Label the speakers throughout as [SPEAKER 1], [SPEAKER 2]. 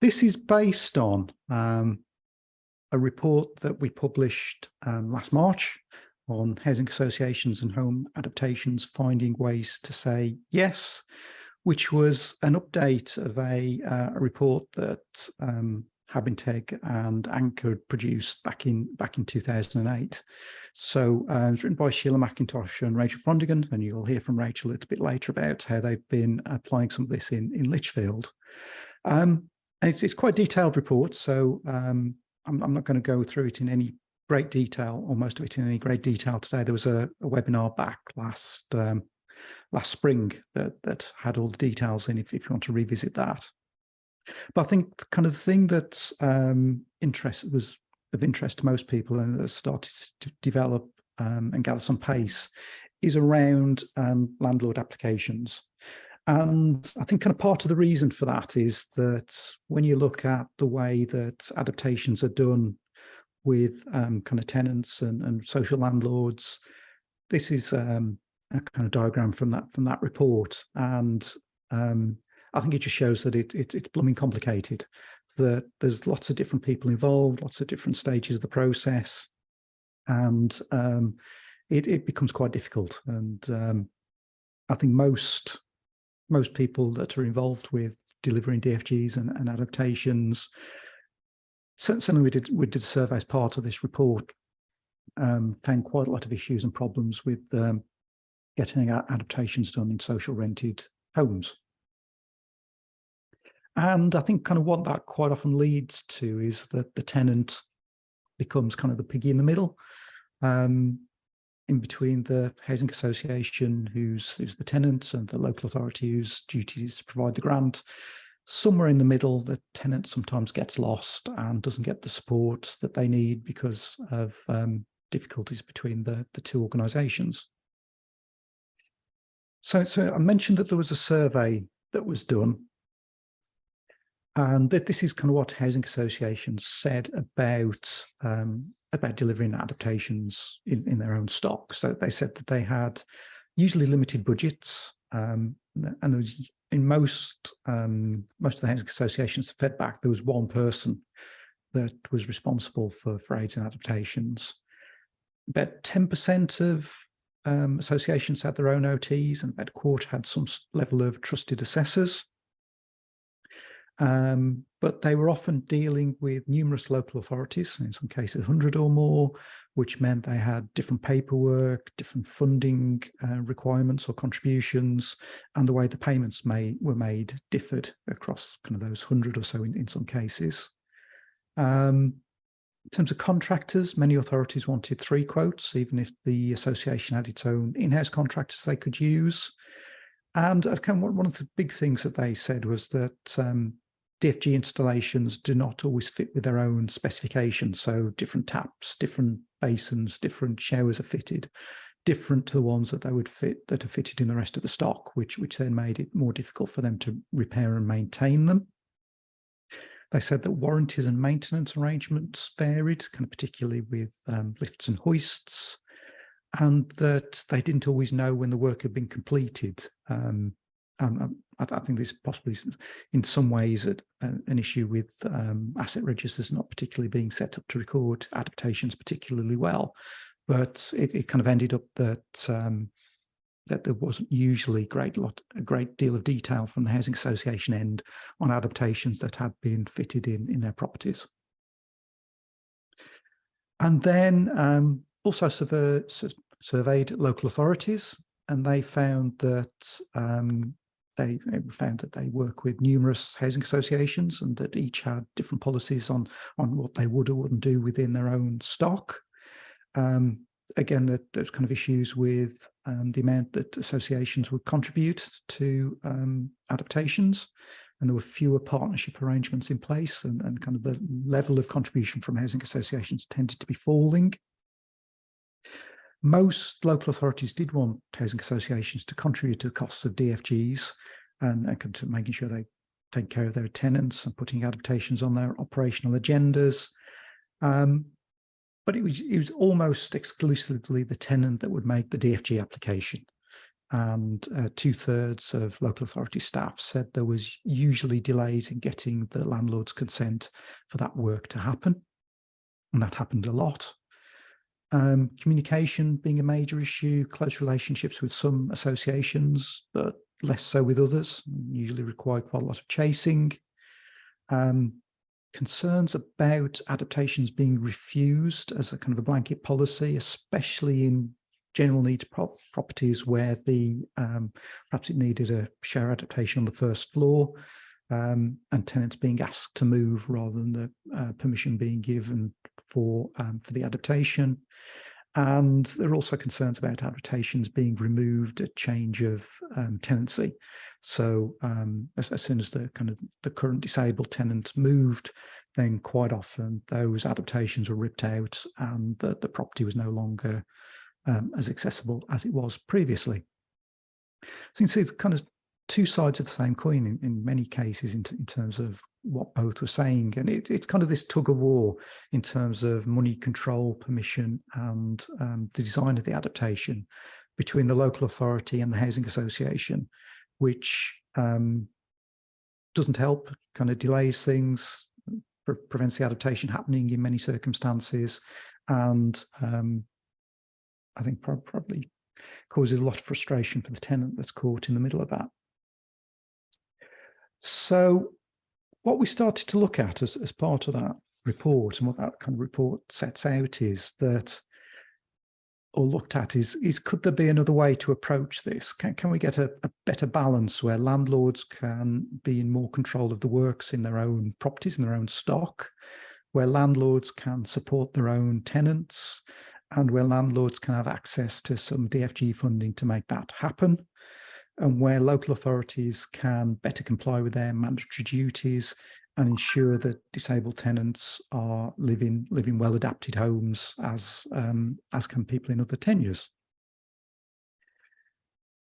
[SPEAKER 1] This is based on a report that we published last March on housing associations and home adaptations finding ways to say yes, which was an update of a report that Habinteg and Anchor produced back in 2008. So it was written by Sheila McIntosh and Rachel Frondigan, and you'll hear from Rachel a little bit later about how they've been applying some of this in Lichfield. And it's quite a detailed report, so I'm not going to go through it in any great detail, or most of it in any great detail today. There was a webinar back last spring that had all the details in, if you want to revisit that. But I think kind of the thing that's was of interest to most people and has started to develop and gather some pace is around landlord applications. And I think kind of part of the reason for that is that when you look at the way that adaptations are done with kind of tenants and social landlords, this is a kind of diagram from that report. And I think it just shows that it's blooming complicated, that there's lots of different people involved, lots of different stages of the process, and it becomes quite difficult. And I think most people that are involved with delivering DFGs and adaptations, certainly we did a survey as part of this report, found quite a lot of issues and problems with getting adaptations done in social rented homes. And I think kind of what that quite often leads to is that the tenant becomes kind of the piggy in the middle, in between the housing association, who's the tenant, and the local authority whose duty is to provide the grant. Somewhere in the middle, the tenant sometimes gets lost and doesn't get the support that they need because of difficulties between the two organisations. So I mentioned that there was a survey that was done, and that this is kind of what housing associations said about delivering adaptations in their own stock. So they said that they had usually limited budgets, and there was in most of the housing associations fed back, there was one person that was responsible for aids and adaptations. About 10% of associations had their own OTs, and about a quarter had some level of trusted assessors. But they were often dealing with numerous local authorities, in some cases 100 or more, which meant they had different paperwork, different funding requirements or contributions, and the way the payments were made differed across kind of those 100 or so in some cases. In terms of contractors, many authorities wanted 3 quotes, even if the association had its own in-house contractors they could use. And one of the big things that they said was that DFG installations do not always fit with their own specifications. So different taps, different basins, different showers are fitted, different to the ones that are fitted in the rest of the stock, which then made it more difficult for them to repair and maintain them. They said that warranties and maintenance arrangements varied, kind of particularly with lifts and hoists, and that they didn't always know when the work had been completed. I think this possibly in some ways an issue with asset registers not particularly being set up to record adaptations particularly well, but it kind of ended up that that there wasn't usually a great deal of detail from the housing association end on adaptations that had been fitted in their properties. And then also surveyed local authorities, and they found that they work with numerous housing associations, and that each had different policies on what they would or wouldn't do within their own stock. Again, there's kind of issues with the amount that associations would contribute to adaptations, and there were fewer partnership arrangements in place, and kind of the level of contribution from housing associations tended to be falling. Most local authorities did want housing associations to contribute to the costs of DFGs and to making sure they take care of their tenants and putting adaptations on their operational agendas. But it was almost exclusively the tenant that would make the DFG application. and 2/3 of local authority staff said there was usually delays in getting the landlord's consent for that work to happen, and that happened a lot. Communication being a major issue, close relationships with some associations, but less so with others, usually require quite a lot of chasing. Concerns about adaptations being refused as a kind of a blanket policy, especially in general needs properties where perhaps it needed a share adaptation on the first floor, and tenants being asked to move rather than the permission being given for the adaptation. And there are also concerns about adaptations being removed at change of tenancy. So as soon as the current disabled tenant moved, then quite often those adaptations were ripped out and the property was no longer as accessible as it was previously. So you can see it's kind of two sides of the same coin in many cases in terms of what both were saying. And it's kind of this tug of war in terms of money control, permission, and the design of the adaptation between the local authority and the housing association, which doesn't help, kind of delays things, prevents the adaptation happening in many circumstances, and I think probably causes a lot of frustration for the tenant that's caught in the middle of that. So what we started to look at as part of that report, and what that kind of report sets out is that, or looked at is could there be another way to approach this? Can we get a better balance where landlords can be in more control of the works in their own properties, in their own stock, where landlords can support their own tenants, and where landlords can have access to some DFG funding to make that happen, and where local authorities can better comply with their mandatory duties and ensure that disabled tenants are living well-adapted homes as can people in other tenures.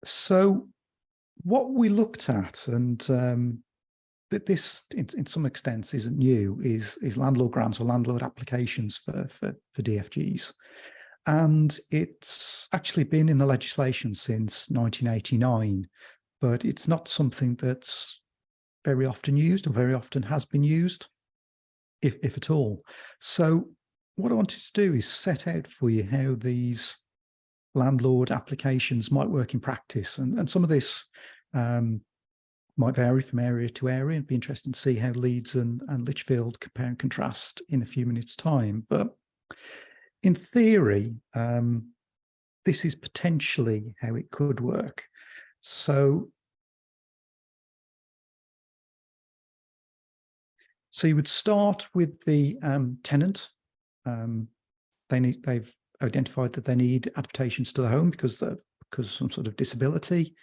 [SPEAKER 1] So what we looked at, and that this in some extent isn't new, is landlord grants or landlord applications for DFGs. And it's actually been in the legislation since 1989, but it's not something that's very often used or very often has been used, if at all. So what I wanted to do is set out for you how these landlord applications might work in practice. And some of this might vary from area to area. It'd be interesting to see how Leeds and Lichfield compare and contrast in a few minutes' time. But in theory, this is potentially how it could work. So you would start with the tenant. They've identified that they need adaptations to the home because of some sort of disability.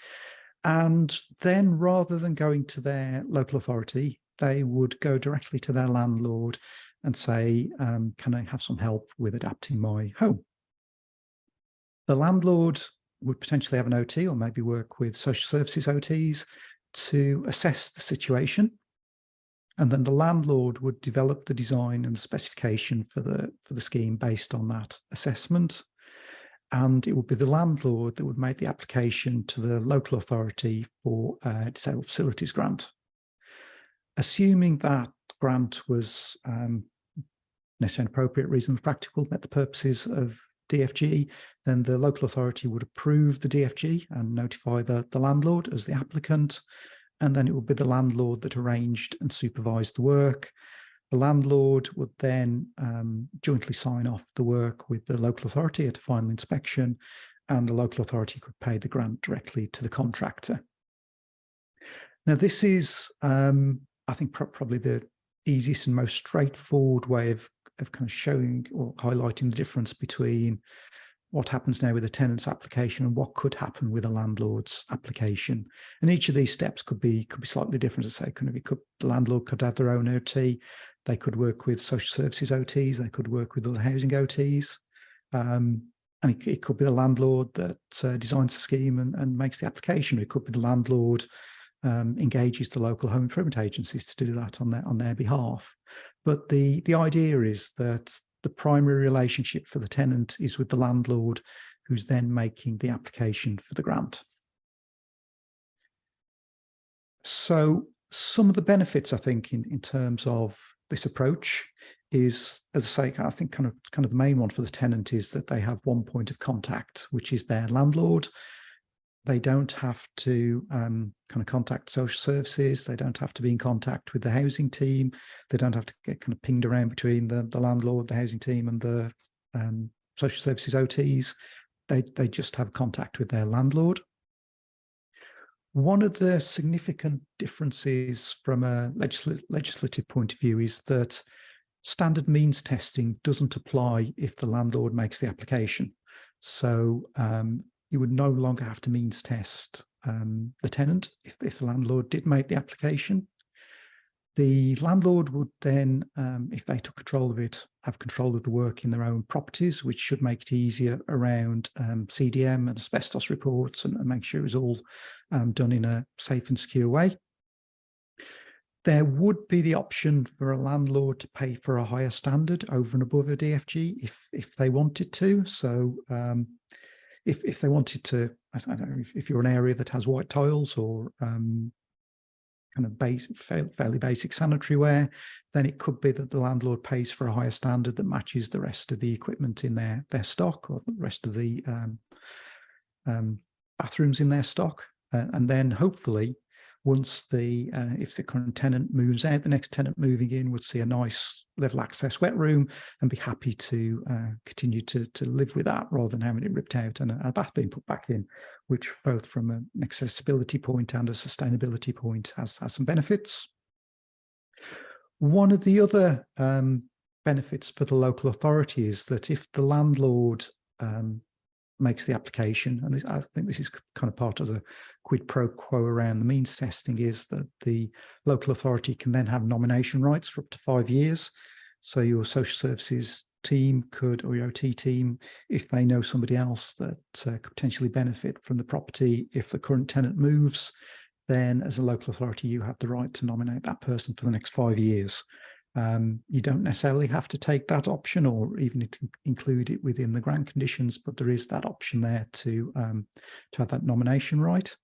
[SPEAKER 1] And then rather than going to their local authority, they would go directly to their landlord and say, can I have some help with adapting my home? The landlord would potentially have an OT or maybe work with social services OTs to assess the situation. And then the landlord would develop the design and specification for the scheme based on that assessment. And it would be the landlord that would make the application to the local authority for a disabled facilities grant. Assuming that grant was necessarily appropriate, reasonably practical, met the purposes of DFG, then the local authority would approve the DFG and notify the landlord as the applicant. And then it would be the landlord that arranged and supervised the work. The landlord would then jointly sign off the work with the local authority at a final inspection, and the local authority could pay the grant directly to the contractor. Now, this is, I think, probably the easiest and most straightforward way of kind of showing or highlighting the difference between what happens now with a tenant's application and what could happen with a landlord's application. And each of these steps could be slightly different. As I say, the landlord could have their own OT. They could work with social services OTs. They could work with other housing OTs. And it could be the landlord that designs the scheme and makes the application. It could be the landlord engages the local home improvement agencies to do that on their behalf. But the idea is that the primary relationship for the tenant is with the landlord, who's then making the application for the grant. So some of the benefits, I think, in terms of this approach is, as I say, I think kind of the main one for the tenant is that they have one point of contact, which is their landlord. They don't have to kind of contact social services. They don't have to be in contact with the housing team. They don't have to get kind of pinged around between the landlord, the housing team, and the social services OTs. They just have contact with their landlord. One of the significant differences from a legislative point of view is that standard means testing doesn't apply if the landlord makes the application. So you would no longer have to means test the tenant if the landlord did make the application. The landlord would then, if they took control of it, have control of the work in their own properties, which should make it easier around CDM and asbestos reports and make sure it's all done in a safe and secure way. There would be the option for a landlord to pay for a higher standard over and above a DFG if they wanted to. So if they wanted to, I don't know, if you're an area that has white tiles or kind of basic, fairly basic sanitary ware, then it could be that the landlord pays for a higher standard that matches the rest of the equipment in their stock, or the rest of the bathrooms in their stock. And then hopefully, once if the current tenant moves out, the next tenant moving in would see a nice level access wet room and be happy to continue to live with that rather than having it ripped out and a bath being put back in, which both from an accessibility point and a sustainability point has some benefits. One of the other benefits for the local authority is that if the landlord makes the application, and I think this is kind of part of the quid pro quo around the means testing, is that the local authority can then have nomination rights for up to 5 years. So your social services team could, or your OT team, if they know somebody else that could potentially benefit from the property, if the current tenant moves, then as a local authority, you have the right to nominate that person for the next 5 years. You don't necessarily have to take that option or even include it within the grant conditions, but there is that option there to have that nomination right.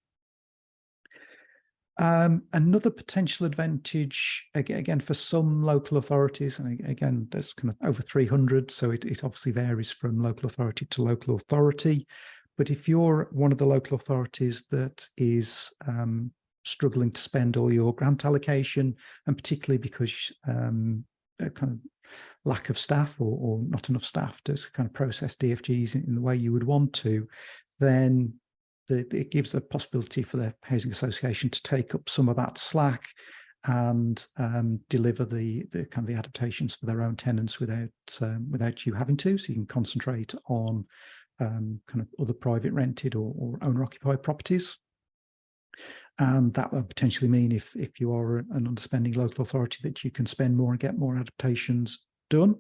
[SPEAKER 1] Another potential advantage, again, for some local authorities, and again, there's kind of over 300, so it obviously varies from local authority to local authority. But if you're one of the local authorities that is struggling to spend all your grant allocation, and particularly because kind of lack of staff or not enough staff to kind of process DFGs in the way you would want to, then it gives a possibility for the housing association to take up some of that slack and deliver the kind of the adaptations for their own tenants without you having to. So you can concentrate on kind of other private rented or owner occupied properties. And that will potentially mean if you are an underspending local authority that you can spend more and get more adaptations done.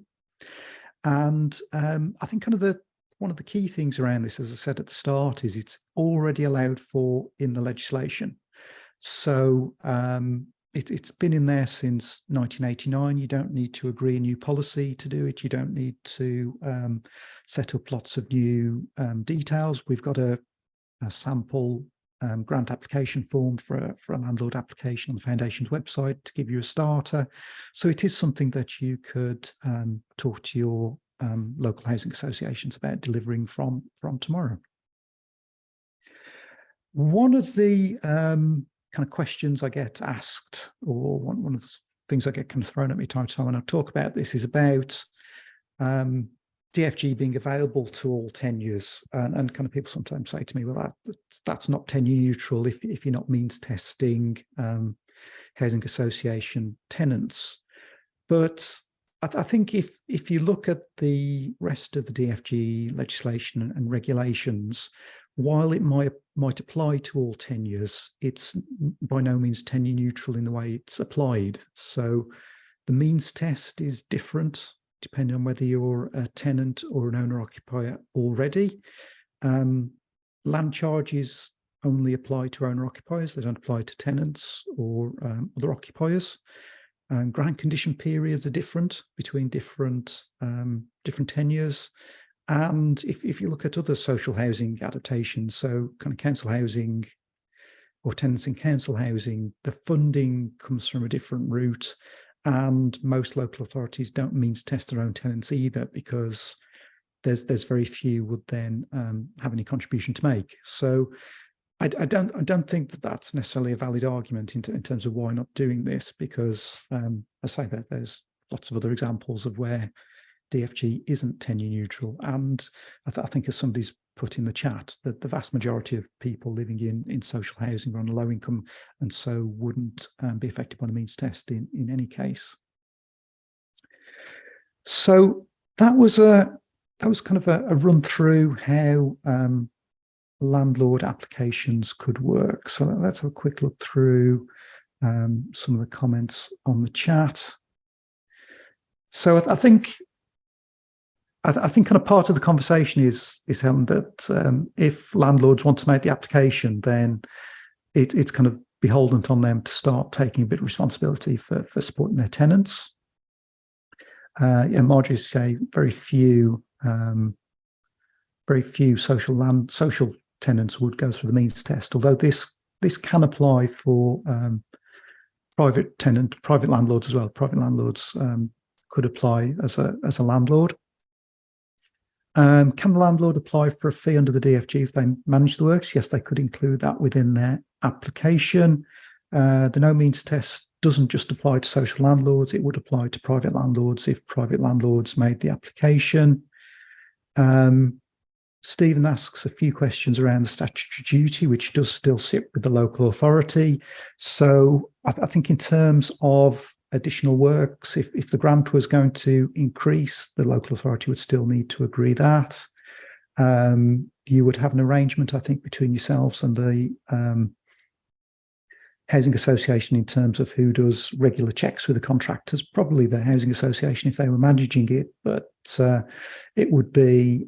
[SPEAKER 1] And I think kind of one of the key things around this, as I said at the start, is it's already allowed for in the legislation. So it's been in there since 1989. You don't need to agree a new policy to do it. You don't need to set up lots of new details. We've got a sample grant application form for a landlord application on the Foundation's website to give you a starter. So it is something that you could talk to your local housing associations about delivering from tomorrow. One of the kind of questions I get asked, or one of the things I get kind of thrown at me time to time when I talk about this, is about DFG being available to all tenures, and kind of people sometimes say to me, well, that's not tenure neutral if you're not means testing housing association tenants. But I think if you look at the rest of the DFG legislation and regulations, while it might apply to all tenures, it's by no means tenure neutral in the way it's applied. So the means test is different depending on whether you're a tenant or an owner-occupier already. Land charges only apply to owner-occupiers. They don't apply to tenants or other occupiers. Grant condition periods are different between different tenures. And if you look at other social housing adaptations, so kind of council housing or tenants in council housing, the funding comes from a different route, and most local authorities don't means test their own tenants either, because there's very few would then have any contribution to make. So I don't think that that's necessarily a valid argument in terms of why not doing this, because I say that there's lots of other examples of where DFG isn't tenure neutral, and I think as somebody's put in the chat, that the vast majority of people living in social housing are on a low income, and so wouldn't be affected by the means test in any case. So that was kind of a run through how landlord applications could work. So let's have a quick look through some of the comments on the chat. So I think kind of part of the conversation is that if landlords want to make the application, then it's kind of beholden on them to start taking a bit of responsibility for supporting their tenants. Yeah, Marjorie say very few social tenants would go through the means test, although this can apply for private landlords as well. Private landlords could apply as a landlord. Can the landlord apply for a fee under the DFG if they manage the works? Yes, they could include that within their application. The no means test doesn't just apply to social landlords, it would apply to private landlords if private landlords made the application. Stephen asks a few questions around the statutory duty, which does still sit with the local authority. So I think in terms of additional works, if the grant was going to increase, the local authority would still need to agree that. You would have an arrangement, I think, between yourselves and the housing association in terms of who does regular checks with the contractors, probably the housing association if they were managing it, but it would be,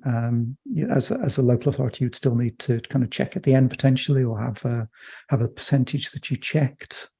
[SPEAKER 1] as a local authority, you'd still need to kind of check at the end potentially, or have a percentage that you checked.